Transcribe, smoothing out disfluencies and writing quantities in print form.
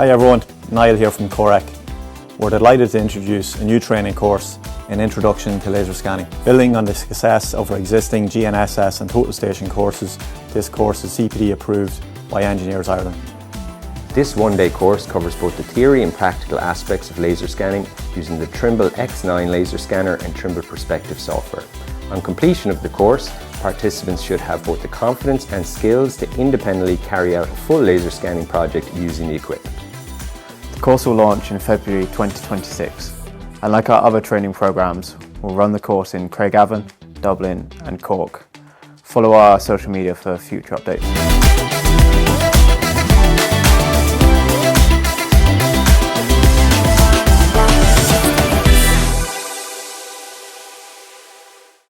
Hi everyone, Niall here from KOREC. We're delighted to introduce a new training course in Introduction to Laser Scanning. Building on the success of our existing GNSS and Total Station courses, this course is CPD approved by Engineers Ireland. This one-day course covers both the theory and practical aspects of laser scanning using the Trimble X9 laser scanner and Trimble Perspective software. On completion of the course, participants should have both the confidence and skills to independently carry out a full laser scanning project using the equipment. The course will launch in February 2026, and like our other training programs, we'll run the course in Craigavon, Dublin and Cork. Follow our social media for future updates.